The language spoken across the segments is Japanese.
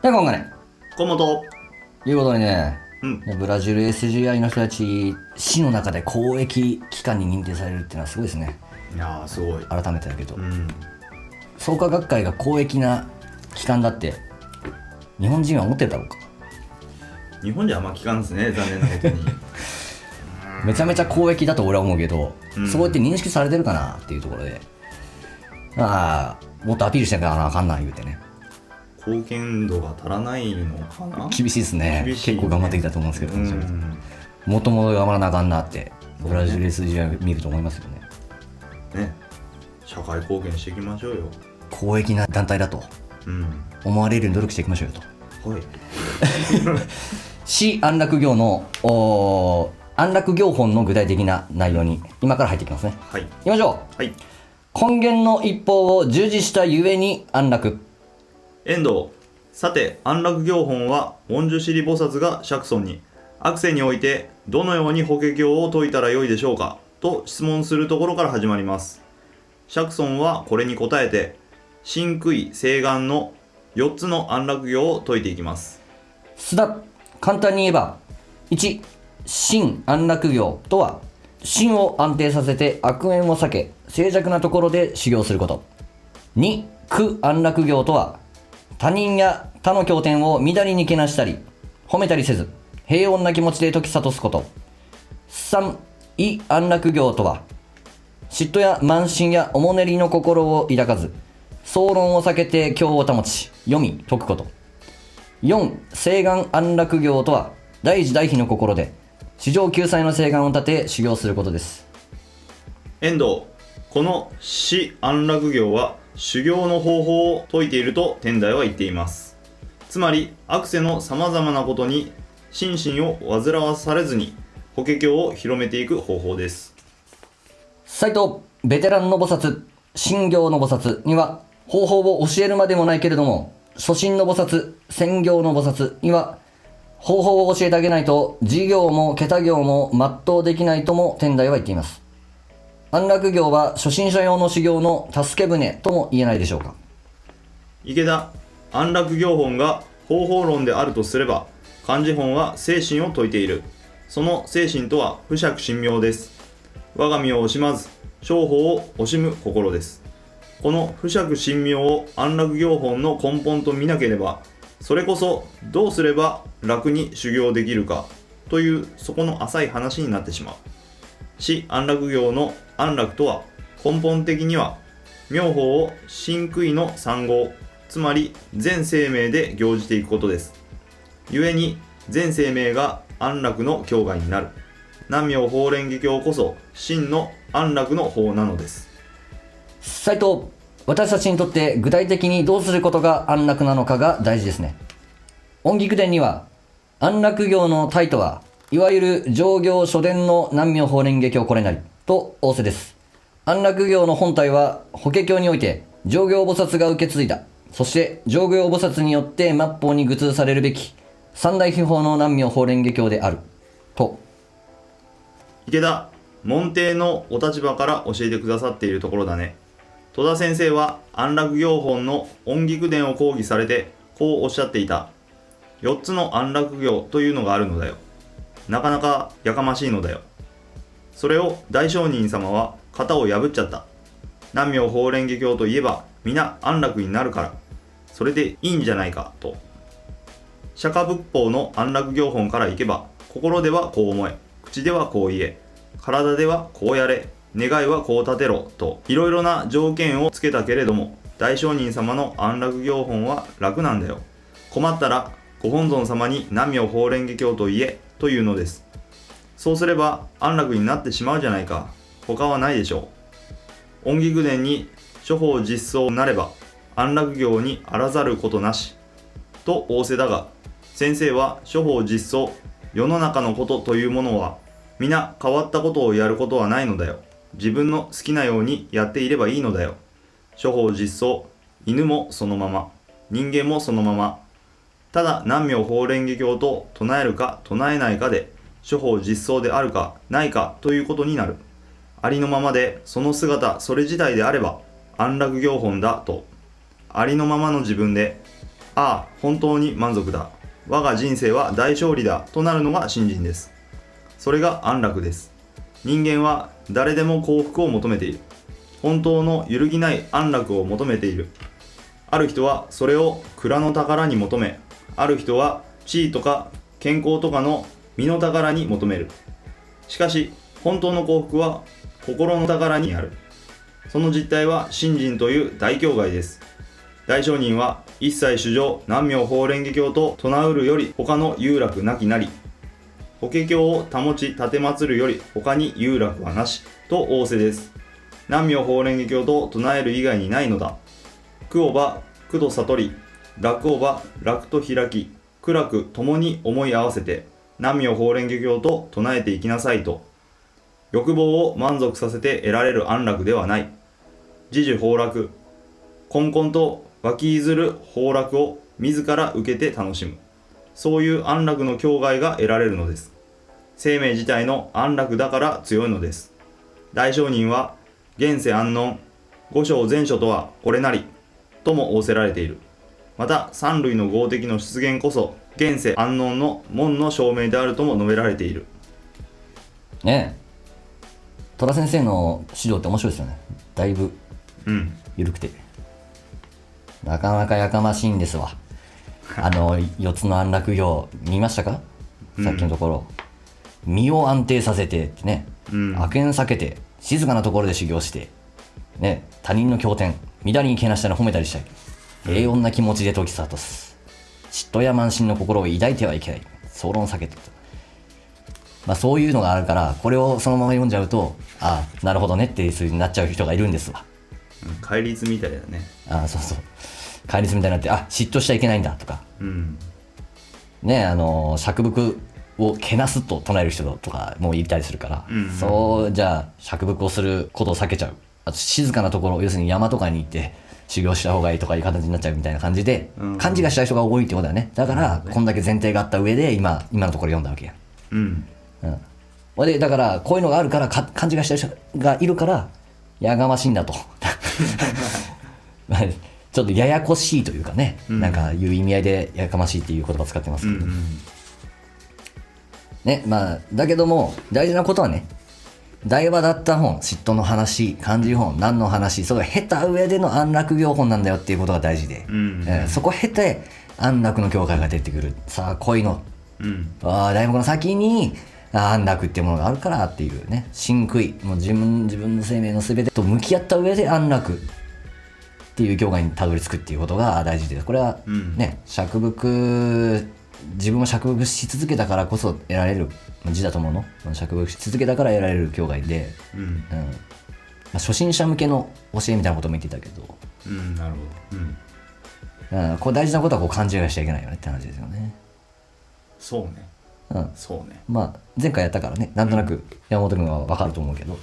で今回ね、河本。いうことでね、ブラジル SGI の人たち、市の中で公益機関に認定されるっていうのはすごいですね。いやーすごい。改めてだけど、うん。創価学会が公益な機関だって日本人は思ってるだろうか。日本じゃあんま聞かんですね、残念なことに。めちゃめちゃ公益だと俺は思うけど、うんそうやって認識されてるかなっていうところで、もっとアピールしてからなあかんな言うてね。貢献度が足らないのかな。厳しいですね。厳しいね結構頑張ってきたと思うんですけど、もともと頑張らなあかんなってブラジル SGI 見ると思いますよね。ね、社会貢献していきましょうよ。公益な団体だと思われるように努力していきましょうよと。はい。市安楽業の安楽業法の具体的な内容に今から入っていきますね。はい。いきましょう。はい。根源の一方を従事したゆえに安楽。遠藤。さて、安楽行本は文殊師利菩薩が釈尊に、悪世においてどのように法華経を説いたらよいでしょうかと質問するところから始まります。釈尊はこれに答えて、真悔誓願の4つの安楽行を説いていきます。須田、簡単に言えば、1、心安楽行とは、心を安定させて悪縁を避け、静寂なところで修行すること。2、苦安楽行とは、他人や他の経典を乱りにけなしたり、褒めたりせず、平穏な気持ちで解き諭すこと。3、意安楽行とは、嫉妬や慢心やおもねりの心を抱かず、総論を避けて経を保ち、読み解くこと。4、誓願安楽行とは、大慈大悲の心で、至上救済の誓願を立て修行することです。遠藤。この死安楽行は修行の方法を説いていると天台は言っています。つまり悪世のさまざまなことに心身を煩わされずに法華経を広めていく方法です。斎藤、ベテランの菩薩、心行の菩薩には方法を教えるまでもないけれども、初心の菩薩、専業の菩薩には方法を教えてあげないと事業も桁業も全うできないとも天台は言っています。安楽行は初心者用の修行の助け舟とも言えないでしょうか。池田。安楽行本が方法論であるとすれば、漢字本は精神を説いている。その精神とは不釈神妙です。我が身を惜しまず商法を惜しむ心です。この不釈神妙を安楽行本の根本と見なければ、それこそどうすれば楽に修行できるかというそこの浅い話になってしまう。死安楽行の安楽とは根本的には妙法を真悔の三号、つまり全生命で行じていくことです。故に全生命が安楽の境外になる。南妙法蓮華経こそ真の安楽の法なのです。斉藤、私たちにとって具体的にどうすることが安楽なのかが大事ですね。音菊伝には安楽行の体とはいわゆる上行初伝の南妙法蓮華経これなりと仰せです。安楽行の本体は法華経において上行菩薩が受け継いだ、そして上行菩薩によって末法に愚通されるべき三大秘宝の南妙法蓮華経であると。池田。門弟のお立場から教えてくださっているところだね。戸田先生は安楽行本の音菊伝を講義されてこうおっしゃっていた。4つの安楽行というのがあるのだよ。なかなかやかましいのだよ。それを大聖人様は型を破っちゃった。南妙法蓮華経といえば皆安楽になるから、それでいいんじゃないかと。釈迦仏法の安楽行本からいけば、心ではこう思え、口ではこう言え、体ではこうやれ、願いはこう立てろといろいろな条件をつけたけれども、大聖人様の安楽行本は楽なんだよ。困ったらご本尊様に南妙法蓮華経と言えというのです。そうすれば安楽になってしまうじゃないか。他はないでしょう。音菊伝に諸法実相なれば安楽行にあらざることなしと仰せだが、先生は諸法実相、世の中のことというものは皆変わったことをやることはないのだよ。自分の好きなようにやっていればいいのだよ。諸法実相、犬もそのまま、人間もそのまま。ただ南妙法蓮華経と唱えるか唱えないかで諸法実相であるかないかということになる。ありのままでその姿それ自体であれば安楽行本だと。ありのままの自分でああ本当に満足だ、我が人生は大勝利だとなるのが信心です。それが安楽です。人間は誰でも幸福を求めている。本当の揺るぎない安楽を求めている。ある人はそれを蔵の宝に求め、ある人は地位とか健康とかの身の宝に求める。しかし本当の幸福は心の宝にある。その実態は信心という大境界です。大聖人は一切主情南無法蓮華経と唱うるより他の有楽なきなり、法華経を保ち立て祀るより他に有楽はなしと仰せです。南無法蓮華経と唱える以外にないのだ。苦をば苦と悟り、楽をば楽と開き、苦楽ともに思い合わせて南無法蓮華経と唱えていきなさいと。欲望を満足させて得られる安楽ではない。自受法楽、こんこんと湧き出る法楽を自ら受けて楽しむ。そういう安楽の境界が得られるのです。生命自体の安楽だから強いのです。大聖人は現世安穏、五章全書とはこれなりとも仰せられている。また三類の合的の出現こそ現世安穏の門の証明であるとも述べられている。ねえ戸田先生の指導って面白いですよね。だいぶ緩くて、なかなかやかましいんですわ。4つの安楽行見ましたか、さっきのところ。身を安定させてってね、悪縁避けて静かなところで修行して、ね、他人の経典乱にけなしたら褒めたりしたい、平穏な気持ちで解き諭す。嫉妬や慢心の心を抱いてはいけない、総論避けて。そういうのがあるから、これをそのまま読んじゃうと、ああなるほどねっていう風になっちゃう人がいるんですわ。戒律みたいだね。そうそう、戒律みたいになって、嫉妬しちゃいけないんだとか、ね、釈伏をけなすと唱える人とかもいたりするから、そうじゃあ釈伏をすることを避けちゃう。あと静かなところ、要するに山とかに行って修行した方がいいとかいう形になっちゃうみたいな感じで、勘違いした人が多いってことだよね。だから、こんだけ前提があった上で今のところ読んだわけや。でだからこういうのがあるから勘違いした人がいるからやがましいんだとちょっとややこしいというかね、なんかいう意味合いでやかましいっていう言葉使ってますけど、ね、だけども大事なことはね、大話だった本、嫉妬の話、漢字本、何の話、それを経た上での安楽行本なんだよっていうことが大事で、そこを経て安楽の境界が出てくる。さあ恋の、大学の先に安楽っていうものがあるからっていうね、真悔、もう自分の生命の全てと向き合った上で安楽っていう境界にたどり着くっていうことが大事で、これはね、釈伏、自分を釈伏し続けたからこそ得られる字だと思うの。釈伏し続けたから得られる境界で、初心者向けの教えみたいなことも言ってたけど、なるほど。これ大事なことはこう勘違いしちゃいけないよねって話ですよね。そうね。そうね。前回やったからね、なんとなく山本君は分かると思うけど、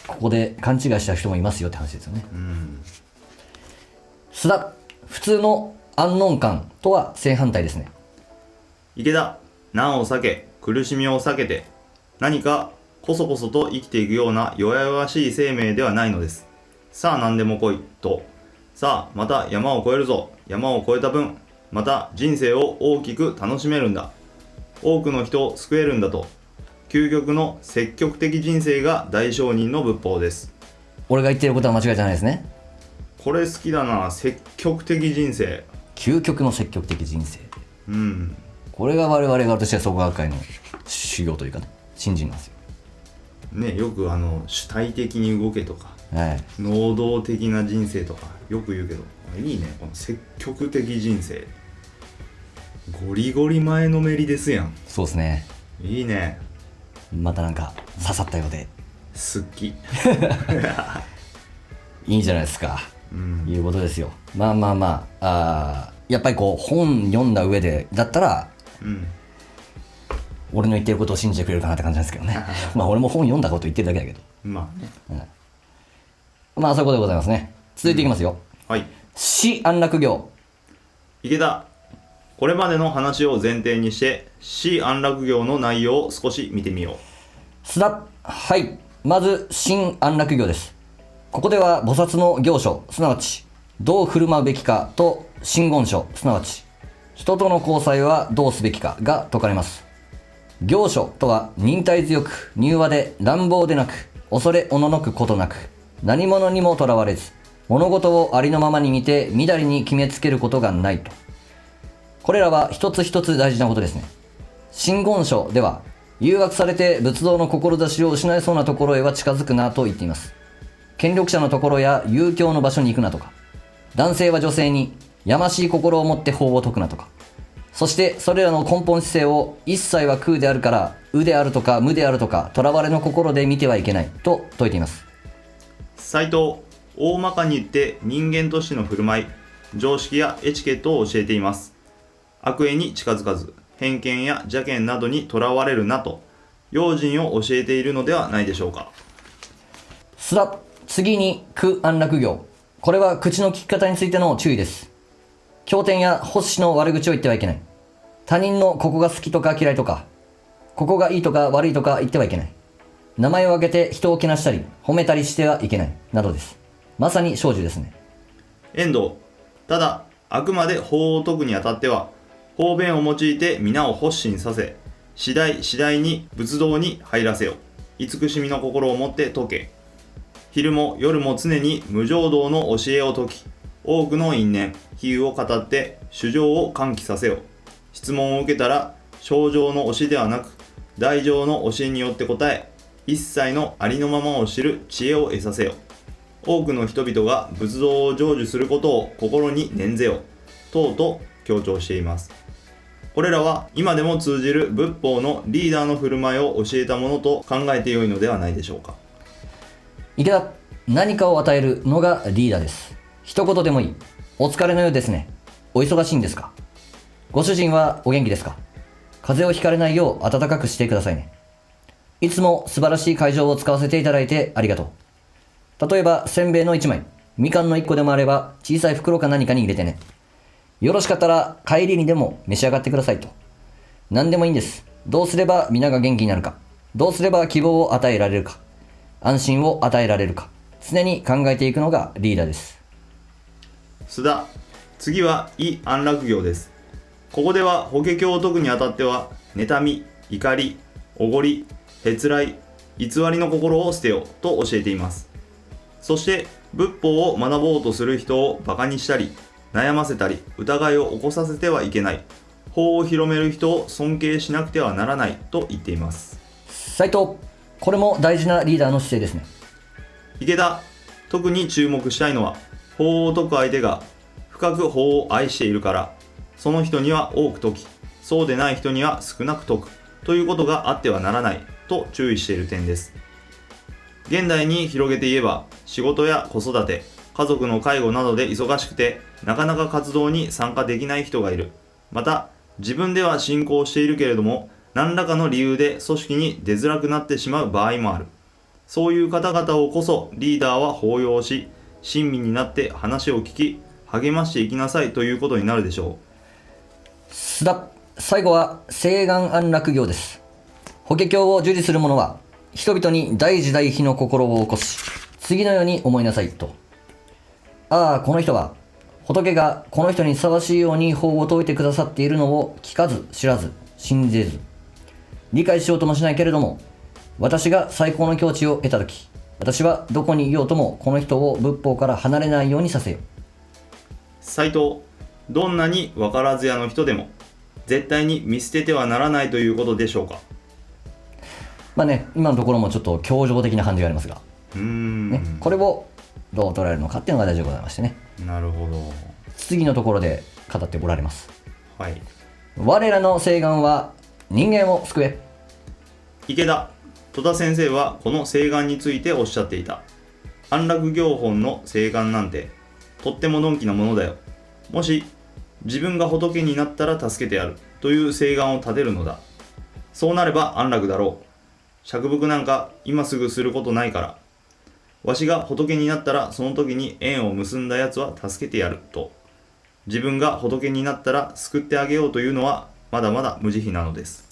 ここで勘違いした人もいますよって話ですよね。須田、普通の安穏感とは正反対ですね。池田、難を避け苦しみを避けて何かこそこそと生きていくような弱々しい生命ではないのです。さあ何でも来いと、さあまた山を越えるぞ、山を越えた分また人生を大きく楽しめるんだ、多くの人を救えるんだと、究極の積極的人生が大聖人の仏法です。俺が言ってることは間違いじゃないですね。これ好きだな、積極的人生。究極の積極的人生。これが我々が私は創価学会の修行というかね、信心なんですよ。ね、よく主体的に動けとか、能動的な人生とかよく言うけど、いいね、この積極的人生。ゴリゴリ前のめりですやん。そうですね。いいね。またなんか刺さったようで好き。いいじゃないですか、いうことですよ。やっぱりこう本読んだ上でだったら、俺の言ってることを信じてくれるかなって感じなんですけどね。俺も本読んだこと言ってるだけだけど、そういうことでございますね。続いていきますよ。死安楽行。池田、これまでの話を前提にして死安楽行の内容を少し見てみよう。須田、まず真安楽行です。ここでは菩薩の行書、すなわちどう振る舞うべきかと真言書、すなわち人との交際はどうすべきかが説かれます。行書とは忍耐強く、柔和で乱暴でなく、恐れおののくことなく、何者にもとらわれず、物事をありのままに見てみだりに決めつけることがないと。これらは一つ一つ大事なことですね。真言書では、誘惑されて仏道の志を失いそうなところへは近づくなと言っています。権力者のところや遊興の場所に行くなとか、男性は女性にやましい心を持って法を説くなとか、そしてそれらの根本姿勢を一切は空であるから無であるとか無であるとか囚われの心で見てはいけないと説いています。斉藤、大まかに言って人間としての振る舞い、常識やエチケットを教えています。悪縁に近づかず、偏見や邪見などにとらわれるなと、用心を教えているのではないでしょうか。次に苦安楽行。これは口の利き方についての注意です。経典や発子の悪口を言ってはいけない。他人のここが好きとか嫌いとか、ここがいいとか悪いとか言ってはいけない。名前を挙げて人をけなしたり褒めたりしてはいけないなどです。まさに小樹ですね。遠藤、ただあくまで法を説くにあたっては、方便を用いて皆を発信させ、次第次第に仏道に入らせよ。慈しみの心を持って説け。昼も夜も常に無常道の教えを説き、多くの因縁、比喩を語って主情を喚起させよ。質問を受けたら、正常の教えではなく、大乗の教えによって答え、一切のありのままを知る知恵を得させよ。多くの人々が仏道を成就することを心に念ぜよ。等々強調しています。これらは今でも通じる仏法のリーダーの振る舞いを教えたものと考えてよいのではないでしょうか。池田、何かを与えるのがリーダーです。一言でもいい。お疲れのようですね。お忙しいんですか？ご主人はお元気ですか？風邪をひかれないよう暖かくしてくださいね。いつも素晴らしい会場を使わせていただいてありがとう。例えば、せんべいの1枚、みかんの1個でもあれば、小さい袋か何かに入れてね。よろしかったら、帰りにでも召し上がってくださいと。何でもいいんです。どうすれば皆が元気になるか。どうすれば希望を与えられるか。安心を与えられるか。常に考えていくのがリーダーです。須田、次は意安楽行です。ここでは法華経を説くにあたっては、妬み、怒り、おごり、へつらい、偽りの心を捨てよと教えています。そして仏法を学ぼうとする人をバカにしたり、悩ませたり、疑いを起こさせてはいけない。法を広める人を尊敬しなくてはならないと言っています。斉藤、これも大事なリーダーの姿勢ですね。池田、特に注目したいのは、法を説く相手が深く法を愛しているから、その人には多く説き、そうでない人には少なく説くということがあってはならないと注意している点です。現代に広げて言えば、仕事や子育て、家族の介護などで忙しくて、なかなか活動に参加できない人がいる。また、自分では信仰しているけれども、何らかの理由で組織に出づらくなってしまう場合もある。そういう方々をこそリーダーは抱擁し、親身になって話を聞き、励ましていきなさいということになるでしょ最後は誓願安楽行です。法華経を受持する者は、人々に大慈大悲の心を起こし、次のように思いなさいと。ああ、この人は、仏がこの人にふさわしいように法を説いてくださっているのを聞かず知らず信じず、理解しようともしないけれども、私が最高の境地を得たとき、私はどこにいようともこの人を仏法から離れないようにさせよ。斉藤、どんなに分からず屋の人でも絶対に見捨ててはならないということでしょうか。まあね、今のところもちょっと教条的な感じがありますが、これをどう捉えるのかっていうのが大事でございましてね。なるほど。次のところで語っておられます。はい。我らの誓願は人間を救え。池田、戸田先生はこの誓願についておっしゃっていた。安楽行本の誓願なんてとってものんきなものだよ。もし自分が仏になったら助けてやるという誓願を立てるのだ。そうなれば安楽だろう。釈伏なんか今すぐすることないから。わしが仏になったらその時に縁を結んだやつは助けてやると。自分が仏になったら救ってあげようというのはまだまだ無慈悲なのです。